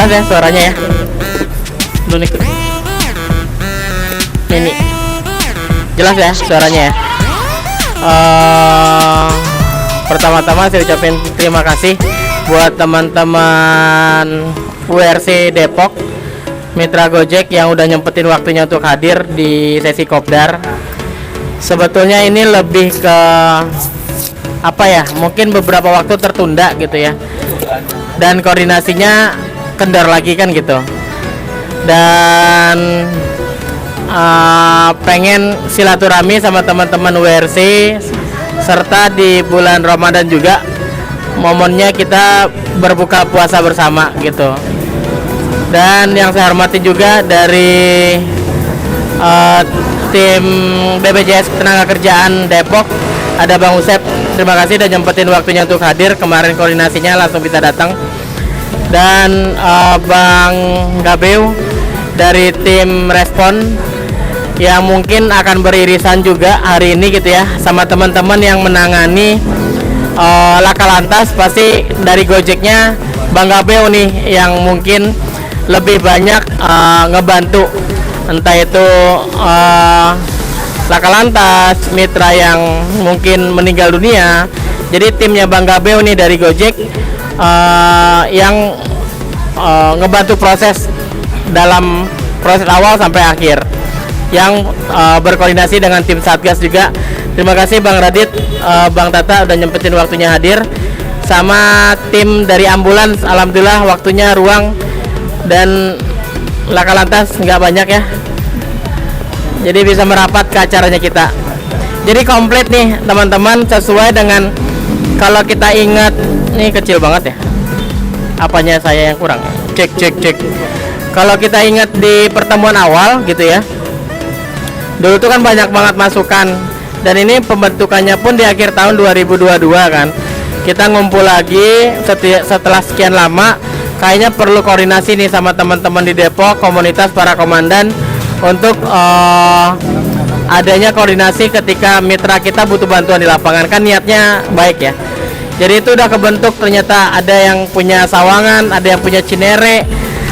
Jelas ya suaranya ya. Dulu nih. Ini. Jelas ya suaranya ya. Pertama-tama saya ucapin terima kasih buat teman-teman WRC Depok Mitra Gojek yang udah nyempetin waktunya untuk hadir di sesi kopdar. Sebetulnya ini lebih ke apa ya, mungkin beberapa waktu tertunda gitu ya, dan koordinasinya kendor lagi kan gitu, dan pengen silaturahmi sama teman-teman WRC, serta di bulan Ramadan juga momennya kita berbuka puasa bersama gitu. Dan yang saya hormati juga dari tim BPJS Ketenagakerjaan Depok, ada Bang Usep, terima kasih udah nyempetin waktunya untuk hadir. Kemarin koordinasinya langsung bisa datang. Dan Bang Gabeu dari tim Respon yang mungkin akan beririsan juga hari ini gitu ya sama teman-teman yang menangani laka lantas. Pasti dari Gojeknya Bang Gabeu nih yang mungkin lebih banyak ngebantu, entah itu laka lantas, mitra yang mungkin meninggal dunia. Jadi timnya Bang Gabeu nih dari Gojek yang ngebantu proses dalam proses awal sampai akhir, yang berkoordinasi dengan tim Satgas juga. Terima kasih Bang Radit, Bang Tata udah nyempetin waktunya hadir, sama tim dari ambulans. Alhamdulillah waktunya ruang dan laka lantas nggak banyak ya, jadi bisa merapat ke acaranya kita. Jadi komplit nih teman-teman, sesuai dengan, kalau kita ingat nih, kecil banget ya apanya, saya yang kurang, cek. Kalau kita ingat di pertemuan awal gitu ya, dulu tuh kan banyak banget masukan, dan ini pembentukannya pun di akhir tahun 2022 kan. Kita ngumpul lagi setelah sekian lama, kayaknya perlu koordinasi nih sama teman-teman di Depok, komunitas para komandan, untuk adanya koordinasi ketika mitra kita butuh bantuan di lapangan. Kan niatnya baik ya. Jadi itu udah kebentuk, ternyata ada yang punya Sawangan, ada yang punya Cinere,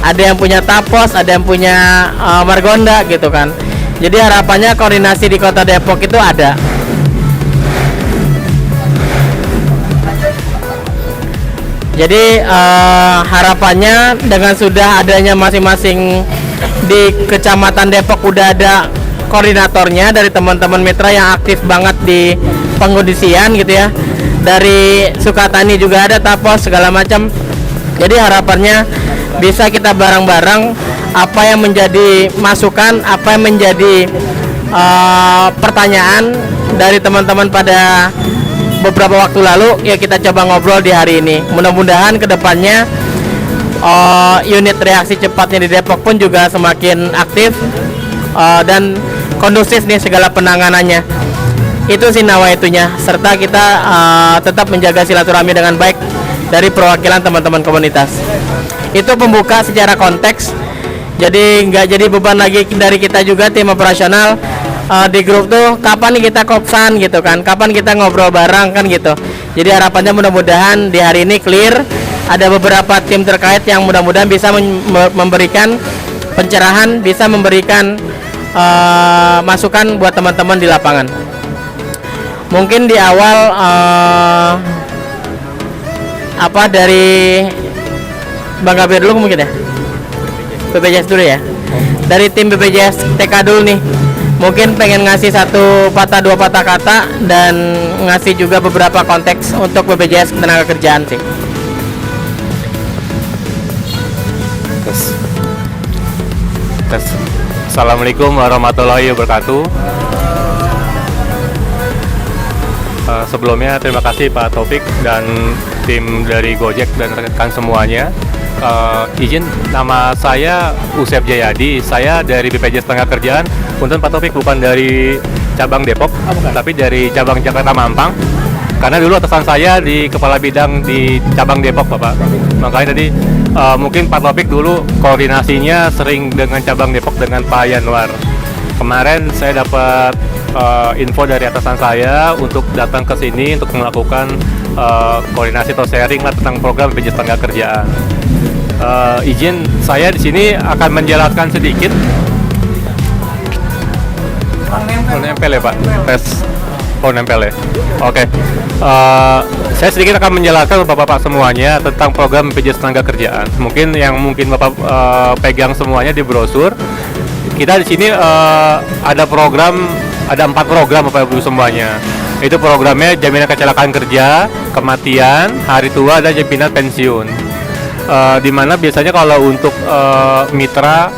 ada yang punya Tapos, ada yang punya Margonda gitu kan. Jadi harapannya koordinasi di Kota Depok itu ada. Jadi harapannya dengan sudah adanya masing-masing di Kecamatan Depok udah ada koordinatornya dari teman-teman mitra yang aktif banget di pengkondisian gitu ya. Dari Sukatani juga ada, Tapos segala macam. Jadi harapannya bisa kita bareng-bareng apa yang menjadi masukan, apa yang menjadi pertanyaan dari teman-teman pada beberapa waktu lalu, ya kita coba ngobrol di hari ini. Mudah-mudahan kedepannya unit reaksi cepatnya di Depok pun juga semakin aktif dan kondusif nih segala penanganannya. Itu sih nawaitunya, serta kita tetap menjaga silaturahmi dengan baik dari perwakilan teman-teman komunitas. Itu pembuka secara konteks, jadi nggak jadi beban lagi dari kita juga tim operasional. Di grup tuh kapan nih kita kopsan gitu kan, kapan kita ngobrol bareng kan gitu. Jadi harapannya mudah-mudahan di hari ini clear. Ada beberapa tim terkait yang mudah-mudahan bisa memberikan pencerahan, bisa memberikan masukan buat teman-teman di lapangan. Mungkin di awal apa dari Bang Gabir dulu mungkin ya, BPJS dulu ya. Dari tim BPJS TK dulu nih, mungkin pengen ngasih satu patah dua patah kata dan ngasih juga beberapa konteks untuk BPJS Ketenagakerjaan sih. Tes. Assalamualaikum warahmatullahi wabarakatuh. Sebelumnya terima kasih Pak Taufik dan tim dari Gojek dan rekan semuanya. Izin, nama saya Usep Jayadi, saya dari BPJS Ketenagakerjaan. Punten Pak Taufik, bukan dari cabang Depok, tapi dari cabang Jakarta Mampang. Karena dulu atasan saya di kepala bidang di cabang Depok, Bapak. Makanya tadi mungkin Pak Taufik dulu koordinasinya sering dengan cabang Depok dengan Pak Yanwar. Kemarin saya dapat info dari atasan saya untuk datang ke sini untuk melakukan koordinasi atau sharing lah tentang program BPJS Ketenagakerjaan. Izin saya di sini akan menjelaskan sedikit. Nempel ya Pak, tes. Oh nempel ya. Oke. Saya sedikit akan menjelaskan Bapak-bapak semuanya tentang program BPJS Tenaga Kerjaan. Mungkin Bapak pegang semuanya di brosur. Kita di sini ada 4 program Bapak Ibu semuanya. Itu programnya jaminan kecelakaan kerja, kematian, hari tua, dan jaminan pensiun. Di mana biasanya kalau untuk mitra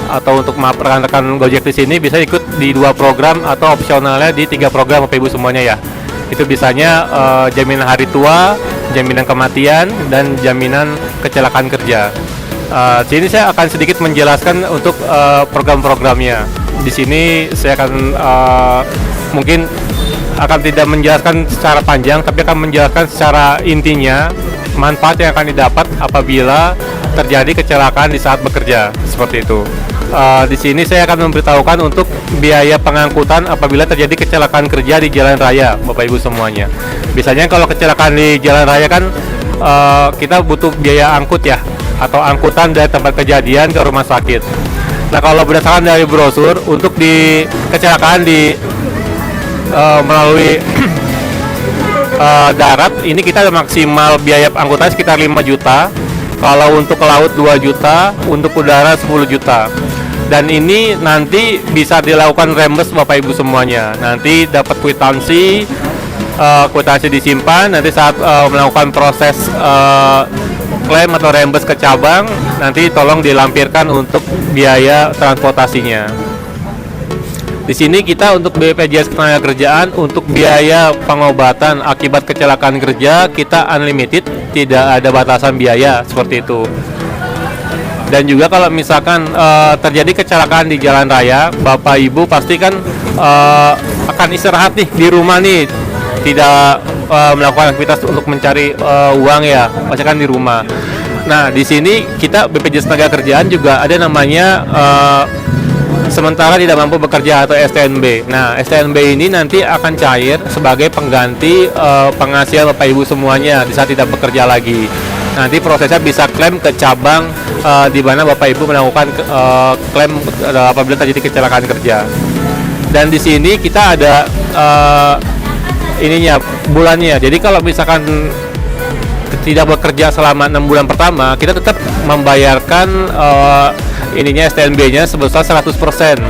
atau untuk rekan-rekan Gojek di sini bisa ikut di 2 program atau opsionalnya di 3 program Bapak Ibu semuanya ya. Itu bisanya jaminan hari tua, jaminan kematian, dan jaminan kecelakaan kerja. Sini saya akan sedikit menjelaskan untuk program-programnya. Di sini saya akan mungkin akan tidak menjelaskan secara panjang, tapi akan menjelaskan secara intinya manfaat yang akan didapat apabila terjadi kecelakaan di saat bekerja, seperti itu. Di sini saya akan memberitahukan untuk biaya pengangkutan apabila terjadi kecelakaan kerja di jalan raya, Bapak Ibu semuanya. Biasanya kalau kecelakaan di jalan raya kan kita butuh biaya angkut ya, atau angkutan dari tempat kejadian ke rumah sakit. Nah kalau berdasarkan dari brosur, untuk di kecelakaan melalui darat ini kita ada maksimal biaya angkutan sekitar 5 juta. Kalau untuk ke laut 2 juta, untuk udara 10 juta. Dan ini nanti bisa dilakukan reimburse Bapak Ibu semuanya. Nanti dapat kwitansi disimpan. Nanti saat melakukan proses klaim atau reimburse ke cabang, nanti tolong dilampirkan untuk biaya transportasinya. Di sini kita untuk BPJS Ketenagakerjaan untuk biaya pengobatan akibat kecelakaan kerja kita unlimited, tidak ada batasan biaya seperti itu. Dan juga kalau misalkan terjadi kecelakaan di jalan raya, Bapak Ibu pasti kan akan istirahat nih di rumah nih, tidak melakukan aktivitas untuk mencari uang ya, pasti kan di rumah. Nah di sini kita BPJS Ketenagakerjaan juga ada namanya sementara tidak mampu bekerja atau STNB. Nah, STNB ini nanti akan cair sebagai pengganti penghasilan Bapak Ibu semuanya di saat tidak bekerja lagi. Nanti prosesnya bisa klaim ke cabang di mana Bapak Ibu melakukan klaim apabila terjadi kecelakaan kerja. Dan di sini kita ada bulannya. Jadi kalau misalkan tidak bekerja selama 6 bulan pertama, kita tetap membayarkan STNB-nya sebesar 100%.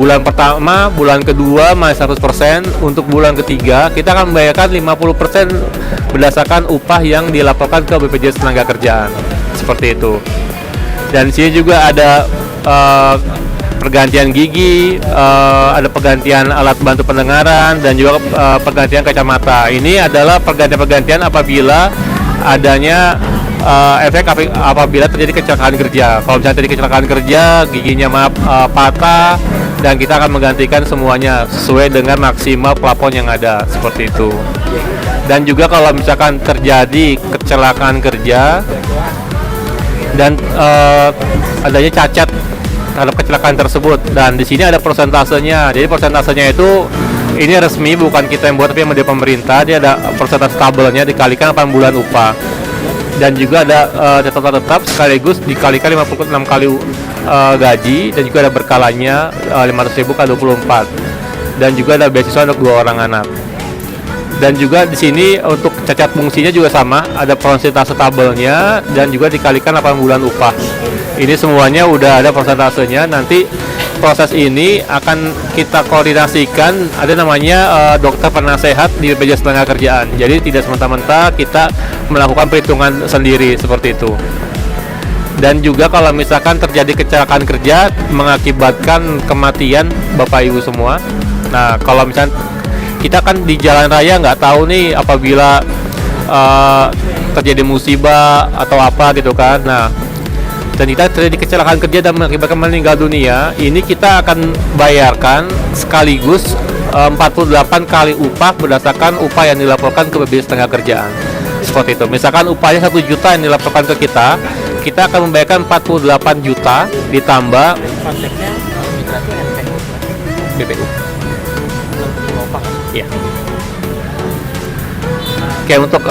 Bulan pertama, bulan kedua masih 100%. Untuk bulan ketiga kita akan membayarkan 50% berdasarkan upah yang dilaporkan ke BPJS Ketenagakerjaan. Seperti itu. Dan di sini juga ada pergantian gigi, ada pergantian alat bantu pendengaran, dan juga pergantian kacamata. Ini adalah pergantian apabila adanya efek apabila terjadi kecelakaan kerja. Kalau misalnya terjadi kecelakaan kerja, giginya patah, dan kita akan menggantikan semuanya sesuai dengan maksimal plafon yang ada, seperti itu. Dan juga kalau misalkan terjadi kecelakaan kerja dan adanya cacat terhadap kecelakaan tersebut, dan di sini ada persentasenya. Jadi persentasenya itu ini resmi, bukan kita yang buat tapi yang dari pemerintah. Dia ada persentase tabelnya dikalikan 8 bulan upah. Dan juga ada catatan tetap sekaligus dikalikan 56 kali gaji, dan juga ada berkalanya 500.000 kali 24. Dan juga ada beasiswa untuk 2 orang anak. Dan juga di sini untuk cacat fungsinya juga sama, ada persentase tabelnya dan juga dikalikan 8 bulan upah. Ini semuanya udah ada persentasenya. Nanti proses ini akan kita koordinasikan, ada namanya dokter penasehat di BPJS Ketenagakerjaan. Jadi tidak semata-mata kita melakukan perhitungan sendiri, seperti itu. Dan juga kalau misalkan terjadi kecelakaan kerja mengakibatkan kematian Bapak Ibu semua. Nah kalau misalkan kita kan di jalan raya nggak tahu nih apabila terjadi musibah atau apa gitu kan. Nah dan kita terjadi kecelakaan kerja dan mengakibatkan meninggal dunia, ini kita akan bayarkan sekaligus 48 kali upah berdasarkan upah yang dilaporkan ke BPJS Ketenagakerjaan. Seperti itu. Misalkan upahnya 1 juta yang dilaporkan ke kita akan membayarkan 48 juta ditambah konteksnya BPU. Iya. Oke, untuk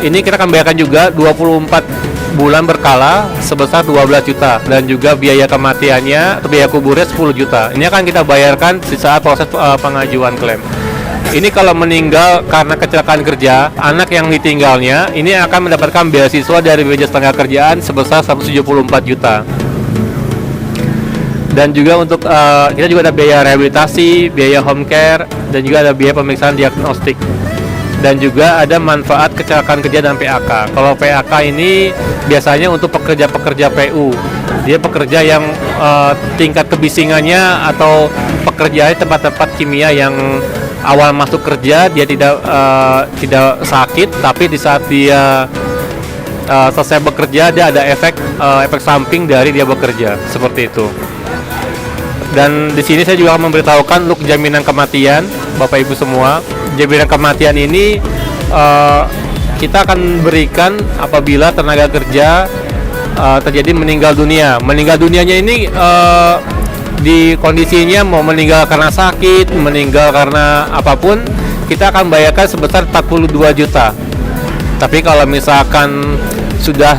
ini kita akan bayarkan juga 24 bulan berkala sebesar 12 juta dan juga biaya kematiannya atau biaya kuburnya 10 juta. Ini akan kita bayarkan di saat proses pengajuan klaim. Ini kalau meninggal karena kecelakaan kerja, anak yang ditinggalnya ini akan mendapatkan beasiswa dari BPJS Tenagakerjaan sebesar 174 juta. Dan juga untuk kita juga ada biaya rehabilitasi, biaya home care, dan juga ada biaya pemeriksaan diagnostik. Dan juga ada manfaat kecelakaan kerja dan PAK. Kalau PAK ini biasanya untuk pekerja-pekerja PU. Dia pekerja yang tingkat kebisingannya atau pekerjaannya tempat-tempat kimia yang awal masuk kerja dia tidak sakit, tapi di saat dia selesai bekerja dia ada efek samping dari dia bekerja, seperti itu. Dan di sini saya juga akan memberitahukan untuk jaminan kematian, Bapak Ibu semua. Jaminan kematian ini kita akan berikan apabila tenaga kerja terjadi meninggal dunia. Meninggal dunianya ini di kondisinya mau meninggal karena sakit, meninggal karena apapun, kita akan bayarkan sebesar 42 juta. Tapi kalau misalkan sudah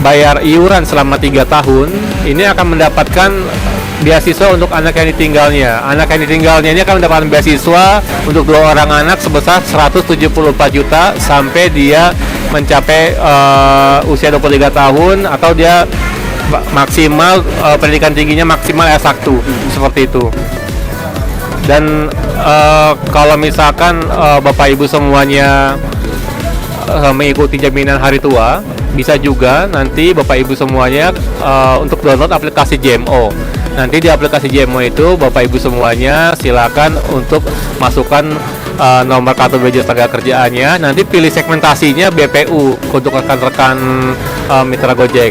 bayar iuran selama 3 tahun, ini akan mendapatkan beasiswa untuk anak yang ditinggalnya. Anak yang ditinggalnya ini akan mendapatkan beasiswa untuk 2 orang anak sebesar 174 juta sampai dia mencapai usia 23 tahun atau dia maksimal pendidikan tingginya maksimal S1, seperti itu. Dan kalau misalkan Bapak Ibu semuanya mengikuti jaminan hari tua, bisa juga nanti Bapak Ibu semuanya untuk download aplikasi JMO. Nanti di aplikasi JMO itu Bapak Ibu semuanya silakan untuk masukkan nomor kartu BPJS Tenagakerjaannya. Nanti pilih segmentasinya BPU untuk rekan-rekan mitra Gojek.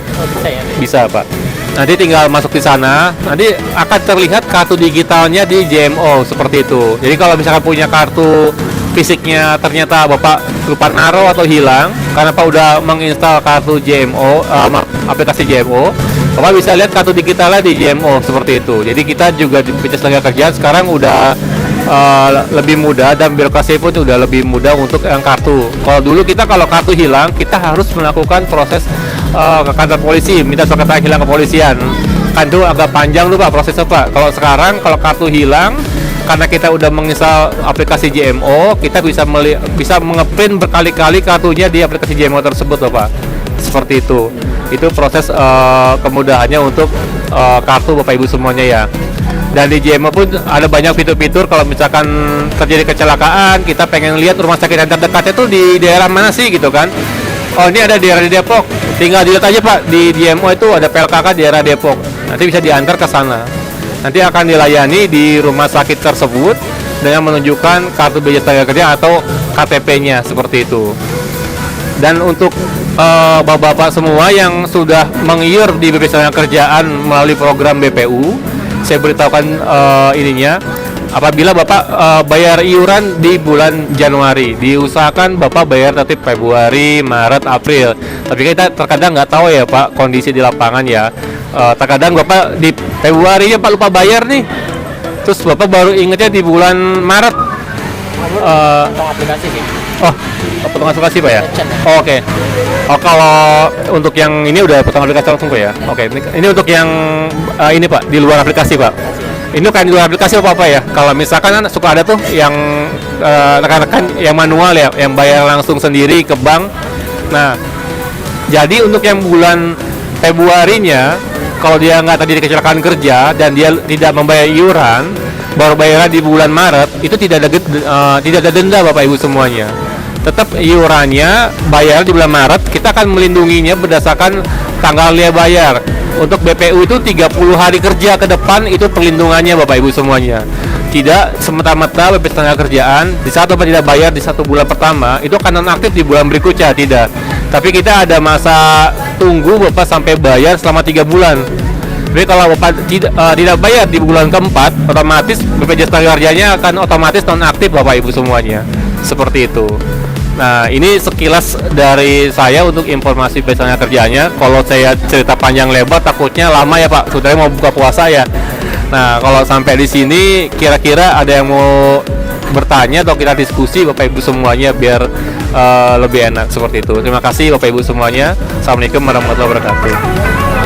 Bisa, Pak. Nanti tinggal masuk di sana. Nanti akan terlihat kartu digitalnya di JMO seperti itu. Jadi kalau misalkan punya kartu fisiknya ternyata Bapak lupa naruh atau hilang karena Pak udah menginstal kartu JMO, aplikasi JMO, Bapak bisa lihat kartu digitalnya di JMO seperti itu. Jadi kita juga di BPJS Tenagakerjaan sekarang udah lebih mudah dan birokrasi pun sudah lebih mudah untuk yang kartu. Kalau dulu kita kalau kartu hilang, kita harus melakukan proses ke kantor polisi, minta surat keterangan hilang kepolisian. Kan itu agak panjang tuh Pak prosesnya Pak. Kalau sekarang kalau kartu hilang, karena kita udah menginstal aplikasi JMO, kita bisa mengeprint berkali-kali kartunya di aplikasi JMO tersebut loh Pak. Seperti itu. Itu proses kemudahannya untuk kartu Bapak Ibu semuanya ya. Dan di JMO pun ada banyak fitur-fitur kalau misalkan terjadi kecelakaan, kita pengen lihat rumah sakit yang terdekatnya tuh di daerah mana sih gitu kan. Oh ini ada daerah di Depok, tinggal dilihat aja Pak, di JMO itu ada PLKK di daerah Depok. Nanti bisa diantar ke sana. Nanti akan dilayani di rumah sakit tersebut dengan menunjukkan kartu BPJS Tenagakerjaan atau KTP-nya seperti itu. Dan untuk bapak-bapak semua yang sudah mengiur di BPJS Tenagakerjaan melalui program BPU, saya beritahukan ininya, apabila Bapak bayar iuran di bulan Januari, diusahakan Bapak bayar tertib Februari, Maret, April. Tapi kita terkadang nggak tahu ya Pak kondisi di lapangan ya. Terkadang Bapak di Februari ya Pak lupa bayar nih, terus Bapak baru ingetnya di bulan Maret. Aplikasi sih. Oh, potong aplikasi Pak ya? Oh, oke. Oh, kalau untuk yang ini udah potong aplikasi langsung Pak ya? Oke, ini untuk yang ini Pak, di luar aplikasi Pak. Ini kan di luar aplikasi apa ya? Kalau misalkan kan suka ada tuh yang rekan-rekan yang manual ya, yang bayar langsung sendiri ke bank. Nah, jadi untuk yang bulan Februarinya, kalau dia nggak tadi kecelakaan kerja dan dia tidak membayar iuran, baru bayar di bulan Maret, itu tidak ada denda Bapak Ibu semuanya. Tetap iurannya bayar di bulan Maret, kita akan melindunginya berdasarkan tanggal dia bayar. Untuk BPU itu 30 hari kerja ke depan itu perlindungannya Bapak Ibu semuanya. Tidak semata-mata BPJS Tenagakerjaan di saat Bapak tidak bayar di 1 bulan pertama itu akan nonaktif di bulan berikutnya, tidak. Tapi kita ada masa tunggu Bapak sampai bayar selama 3 bulan. Jadi kalau Bapak tidak bayar di bulan keempat, otomatis BPJS Tenagakerjaannya akan otomatis nonaktif Bapak Ibu semuanya. Seperti itu. Nah, ini sekilas dari saya untuk informasi BPJS Tenagakerjaannya. Kalau saya cerita panjang lebar takutnya lama ya Pak. Saudara mau buka puasa ya. Nah, kalau sampai di sini kira-kira ada yang mau bertanya atau kita diskusi Bapak Ibu semuanya biar lebih enak seperti itu. Terima kasih Bapak Ibu semuanya. Assalamualaikum warahmatullahi wabarakatuh.